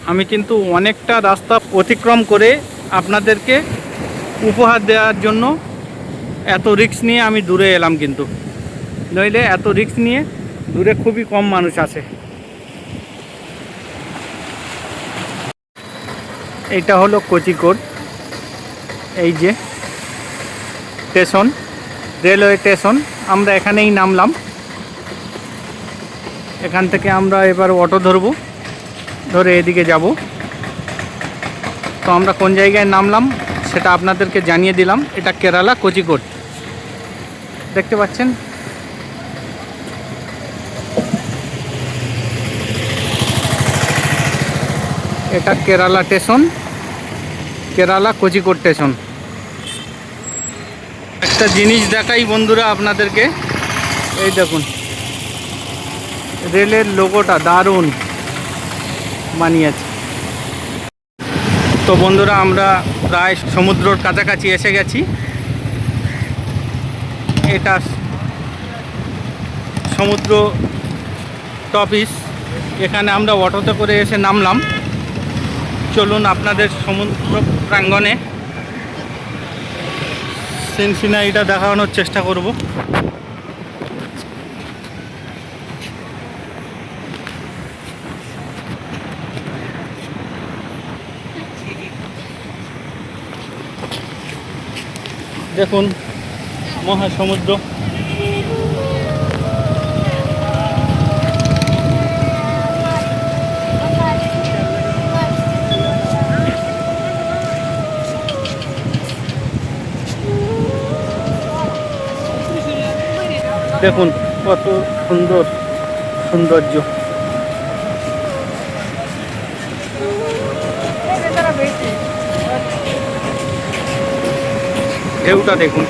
আমি কিন্তু অনেকটা রাস্তা অতিক্রম করে আপনাদেরকে উপহার দেওয়ার জন্য এত রিস্ক নিয়ে আমি দূরে এলাম, কিন্তু নইলে এত রিস্ক নিয়ে দূরে খুবই কম মানুষ আসে। এইটা হলো কোচিকোড, এই যে স্টেশন, রেলওয়ে স্টেশন। আমরা এখানেই নামলাম। এখান থেকে আমরা এবার অটো ধরবো, ধরে এদিকে যাব। তো আমরা কোন জায়গায় নামলাম সেটা আপনাদেরকে জানিয়ে দিলাম। এটা কেরালা কোচিকোড, দেখতে পাচ্ছেন। এটা কেরালা স্টেশন, কেরালা কোচিকোড স্টেশন। একটা জিনিস দেখাই বন্ধুরা আপনাদেরকে, এই দেখুন রেলের লোগোটা দারুণ বানিয়েছে। তো বন্ধুরা আমরা প্রায় সমুদ্রের কাছাকাছি এসে গেছি। এটা সমুদ্র টপিস। এখানে আমরা অটোতে করে এসে নামলাম। চলুন আপনাদের সমুদ্র প্রাঙ্গণে সিনারিটা দেখানোর চেষ্টা করব। দেখুন মহাসমুদ্র, দেখুন কত সুন্দর সৌন্দর্য। ঢেউটা দেখুন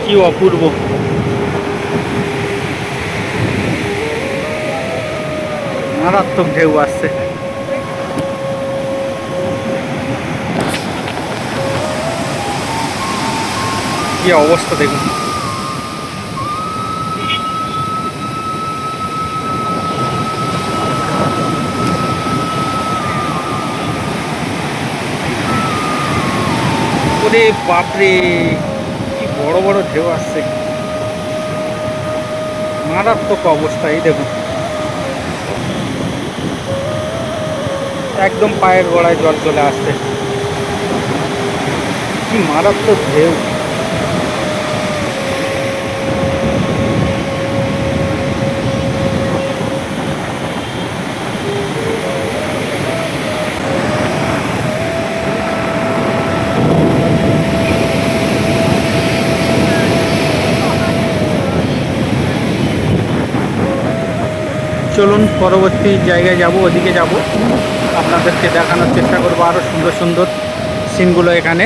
কি অপূর্ব। মারাত্মক ঢেউ আসছে। কি অবস্থা দেখুন। ওরে বাপরে, কি বড় বড় ঢেউ আসছে, মারাত্মক অবস্থা। এই দেখুন একদম পায়ের গোড়ায় জল চলে আসছে। কি মারাত্মক ঢেউ। চলুন পরবর্তী জায়গায় যাব, ওদিকে যাব, আপনাদেরকে দেখানোর চেষ্টা করব আরও সুন্দর সুন্দর সিনগুলো এখানে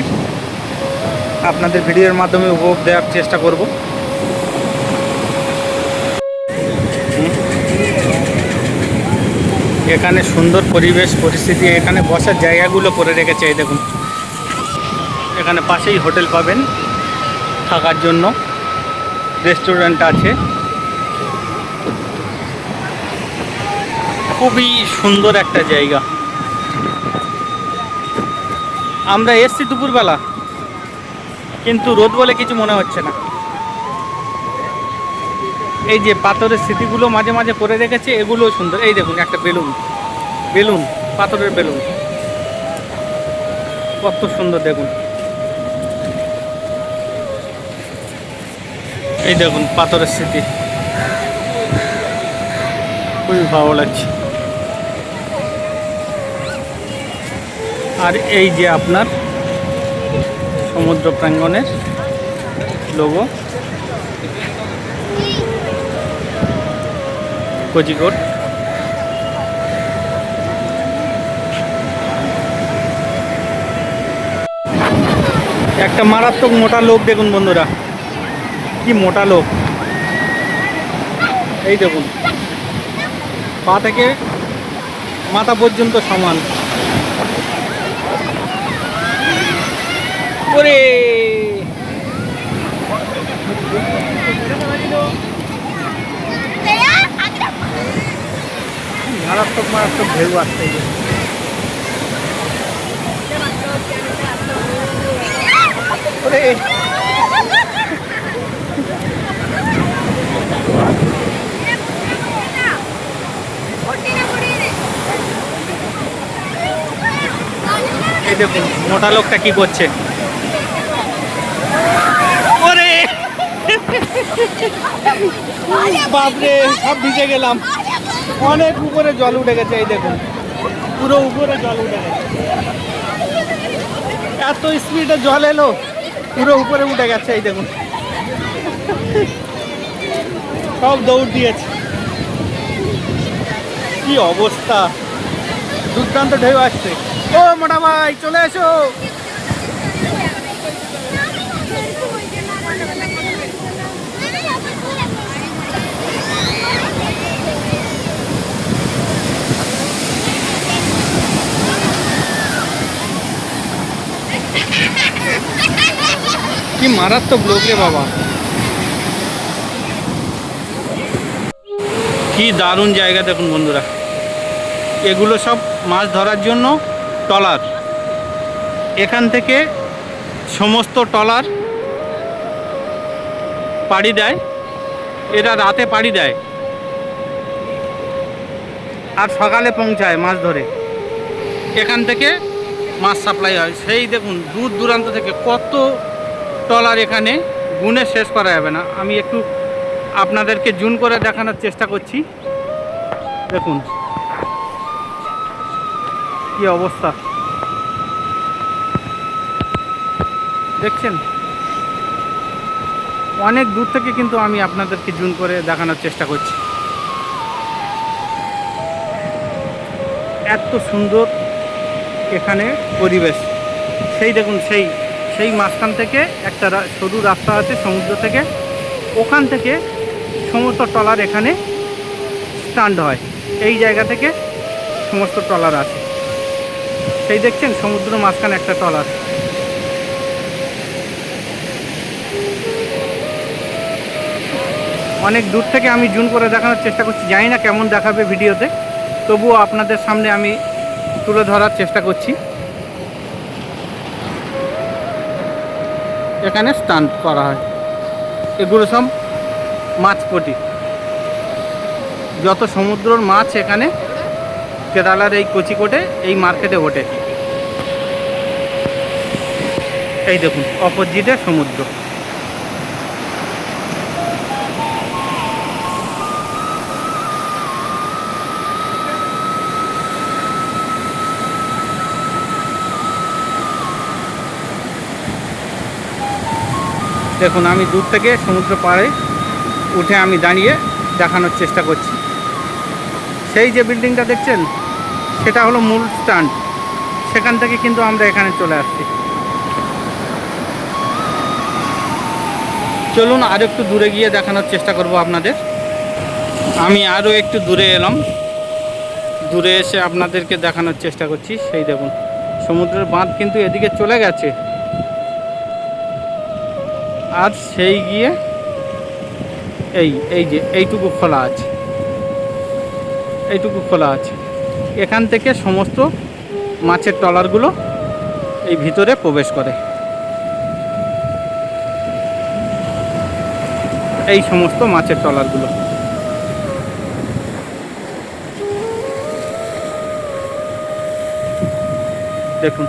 আপনাদের ভিডিওর মাধ্যমে উপভোগ দেওয়ার চেষ্টা করব। এখানে সুন্দর পরিবেশ পরিস্থিতি, এখানে বসার জায়গাগুলো করে রেখেছে। এই দেখুন এখানে পাশেই হোটেল পাবেন থাকার জন্য, রেস্টুরেন্ট আছে। খুবই সুন্দর একটা জায়গা। আমরা এসছি দুপুরবেলা, কিন্তু রোদ বলে কিছু মনে হচ্ছে না। এই যে পাথরের স্মৃতিগুলো মাঝে মাঝে করে রেখেছে, এগুলো সুন্দর। এই দেখুন একটা বেলুন, বেলুন, পাথরের বেলুন, কত সুন্দর দেখুন। এই দেখুন পাথরের স্মৃতি, খুবই ভালো লাগছে। আর এই যে আপনার সমুদ্র প্রাঙ্গণের লোগো, কোচিকোড। একটা মারাত্মক মোটা লোক দেখুন বন্ধুরা, কি মোটা লোক। এই দেখুন পা থেকে মাথা পর্যন্ত সমান। ওরে মারাত্মক মারাত্মক ঢেউ আসছে। এই দেখুন মোটা লোকটা কি করছে। ওরে বাপরে, সব ভিজে গেলাম। অনেক উপরে জল উঠে গেছে। এই দেখুন পুরো উপরে জল উঠে গেছে। এত স্পিডে জল এলো, পুরো উপরে উঠে গেছে। এই দেখুন সব দৌড় দিয়েছে। কি অবস্থা, দুর্দান্ত ঢেউ আসছে। ও মোটা ভাই চলে এসো। কি মারাত্মক লোক রে বাবা, কি দারুণ জায়গা। দেখুন বন্ধুরা, এগুলো সব মাছ ধরার জন্য ট্রলার। এখান থেকে সমস্ত ট্রলার পাড়ি দেয়। এরা রাতে পাড়ি দেয় আর সকালে পৌঁছায় মাছ ধরে। এখান থেকে মাছ সাপ্লাই হয়। সেই দেখুন দূর দূরান্ত থেকে কত ট্রলার, এখানে গুনে শেষ করা যাবে না। আমি একটু আপনাদেরকে জুম করে দেখানোর চেষ্টা করছি। দেখুন কি অবস্থা, দেখছেন? অনেক দূর থেকে কিন্তু আমি আপনাদেরকে জুম করে দেখানোর চেষ্টা করছি। এত সুন্দর এখানে পরিবেশ। সেই দেখুন সেই মাঝখান থেকে একটা সরু রাস্তা আছে সমুদ্র থেকে, ওখান থেকে সমস্ত ট্রলার এখানে স্ট্যান্ড হয়। এই জায়গা থেকে সমস্ত ট্রলার আছে। সেই দেখছেন সমুদ্র মাঝখানে একটা ট্রলার। অনেক দূর থেকে আমি জুম করে দেখানোর চেষ্টা করছি, জানি না কেমন দেখাবে ভিডিওতে, তবুও আপনাদের সামনে আমি তুলে ধরার চেষ্টা করছি। এখানে স্ট্যান্ড করা হয়। এগুলো সব মাছপটি, যত সমুদ্রের মাছ এখানে কেরালার এই কোচিকোটে এই মার্কেটে ওঠে। এই দেখুন অপোজিটে সমুদ্র। দেখুন আমি দূর থেকে সমুদ্র পাড়ে উঠে আমি দাঁড়িয়ে দেখানোর চেষ্টা করছি। সেই যে বিল্ডিংটা দেখছেন সেটা হলো মূল স্ট্যান্ড। সেখান থেকে কিন্তু আমরা এখানে চলে আসছি। চলুন আর একটু দূরে গিয়ে দেখানোর চেষ্টা করব আপনাদের। আমি আরও একটু দূরে এলাম, দূরে এসে আপনাদেরকে দেখানোর চেষ্টা করছি। সেই দেখুন সমুদ্রের বাঁধ কিন্তু এদিকে চলে গেছে, আর সেই গিয়ে এই যে এইটুকু খোলা আছে, এইটুকু খোলা আছে। এখান থেকে সমস্ত মাছের ট্রলারগুলো এই ভিতরে প্রবেশ করে। এই সমস্ত মাছের ট্রলারগুলো দেখুন।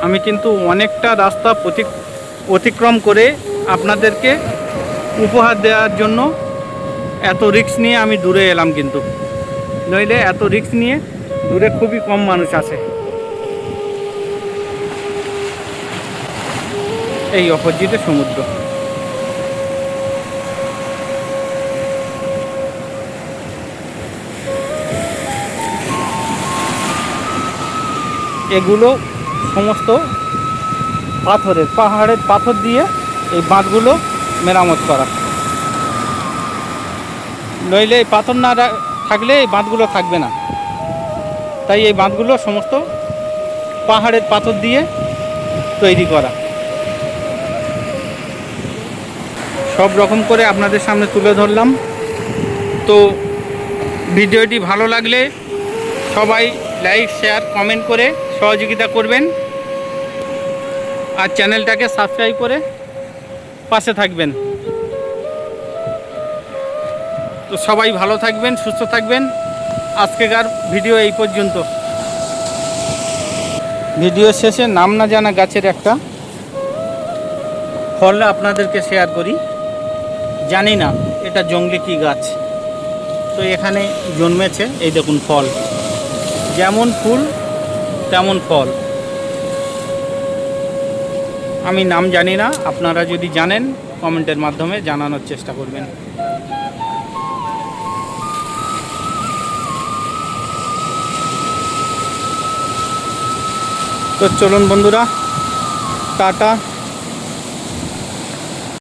আমি কিন্তু অনেকটা রাস্তা অতিক্রম করে আপনাদেরকে উপহার দেওয়ার জন্য এত রিস্ক নিয়ে আমি দূরে এলাম, কিন্তু নইলে এত রিস্ক নিয়ে দূরে খুবই কম মানুষ আসে। এই অপোজিটে সমুদ্র। এগুলো সমস্ত পাহাড়ের পাথর দিয়ে এই বাঁধগুলো মেরামত করা। নইলে এই পাথর না থাকলে এই বাঁধগুলো থাকবে না। তাই এই বাঁধগুলো সমস্ত পাহাড়ের পাথর দিয়ে তৈরি করা। সব রকম করে আপনাদের সামনে তুলে ধরলাম। তো ভিডিওটি ভালো লাগলে সবাই লাইক শেয়ার কমেন্ট করে সহযোগিতা করবেন, আর চ্যানেলটাকে সাবস্ক্রাইব করে পাশে থাকবেন। তো সবাই ভালো থাকবেন, সুস্থ থাকবেন। আজকেকার ভিডিও এই পর্যন্ত। ভিডিও শেষে নাম না জানা গাছের একটা ফল আপনাদেরকে শেয়ার করি। জানি না এটা জঙ্গলি কী গাছ, তো এখানে জন্মেছে। এই দেখুন ফল, যেমন ফুল তেমন ফল। আমি নাম জানি না, আপনারা যদি জানেন কমেন্টের মাধ্যমে জানানোর চেষ্টা করবেন। তো চলুন বন্ধুরা, টাটা।